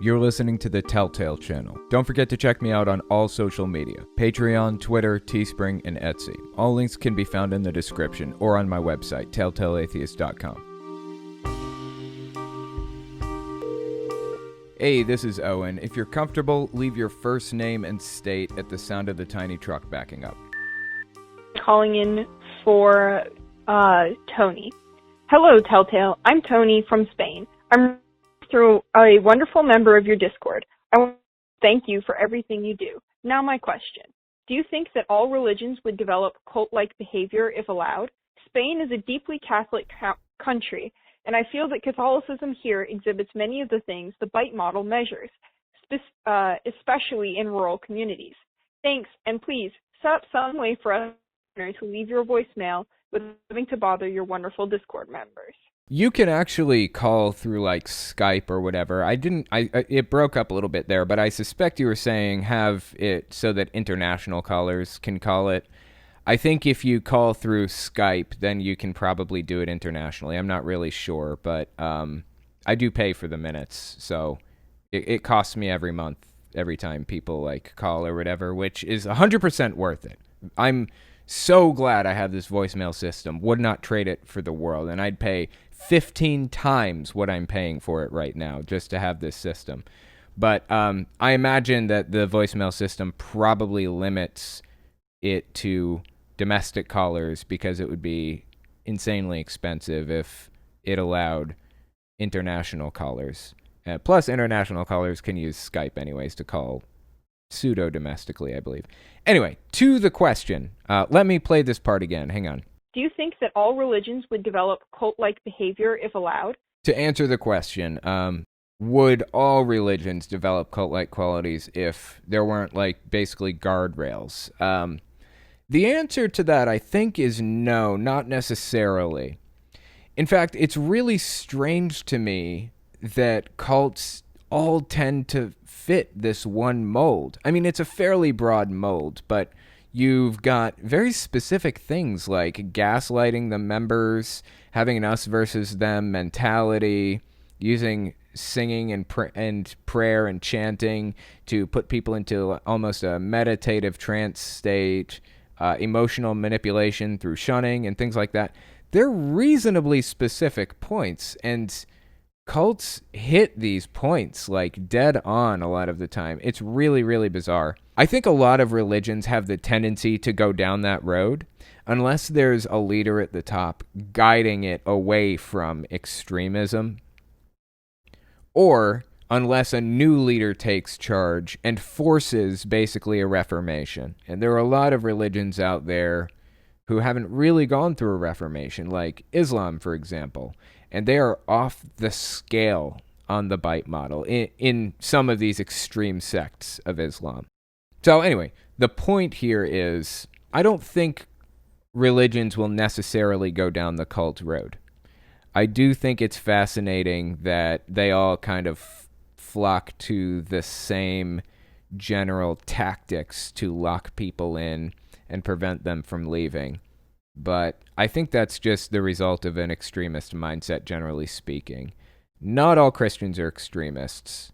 You're listening to the Telltale Channel. Don't forget to check me out on all social media: Patreon, Twitter, Teespring, and Etsy. All links can be found in the description or on my website, telltaleatheist.com. Hey, this is Owen. If you're comfortable, leave your first name and state at the sound of the tiny truck backing up. Calling in for Tony. Hello, Telltale. I'm Tony from Spain. I'm through a wonderful member of your Discord. I want to thank you for everything you do. Now my question. Do you think that all religions would develop cult-like behavior if allowed? Spain is a deeply Catholic country, and I feel that Catholicism here exhibits many of the things the BITE model measures, especially in rural communities. Thanks, and please set up some way for us to leave your voicemail without having to bother your wonderful Discord members. You can actually call through like Skype or whatever. It broke up a little bit there, but I suspect you were saying have it so that international callers can call it. I think if you call through Skype, then you can probably do it internationally. I'm not really sure, but I do pay for the minutes, so it costs me every month, every time people like call or whatever, which is 100% worth it. I'm so glad I have this voicemail system. Would not trade it for the world, and I'd pay 15 times what I'm paying for it right now just to have this system. But I imagine that the voicemail system probably limits it to domestic callers because it would be insanely expensive if it allowed international callers. Plus, international callers can use Skype anyways to call pseudo-domestically, I believe. Anyway, to the question. Let me play this part again. Hang on. Do you think that all religions would develop cult-like behavior if allowed? To answer the question, would all religions develop cult-like qualities if there weren't, like, basically guardrails? The answer to that, I think, is no, not necessarily. In fact, it's really strange to me that cults all tend to fit this one mold. I mean, it's a fairly broad mold, but you've got very specific things like gaslighting the members, having an us versus them mentality, using singing and prayer and chanting to put people into almost a meditative trance state, emotional manipulation through shunning and things like that. They're reasonably specific points, and cults hit these points like dead on a lot of the time. It's really, really bizarre. I think a lot of religions have the tendency to go down that road unless there's a leader at the top guiding it away from extremism, or unless a new leader takes charge and forces basically a reformation. And there are a lot of religions out there who haven't really gone through a reformation, like Islam, for example. And they are off the scale on the BITE model in some of these extreme sects of Islam. So anyway, the point here is I don't think religions will necessarily go down the cult road. I do think it's fascinating that they all kind of flock to the same general tactics to lock people in and prevent them from leaving. But I think that's just the result of an extremist mindset, generally speaking. Not all Christians are extremists.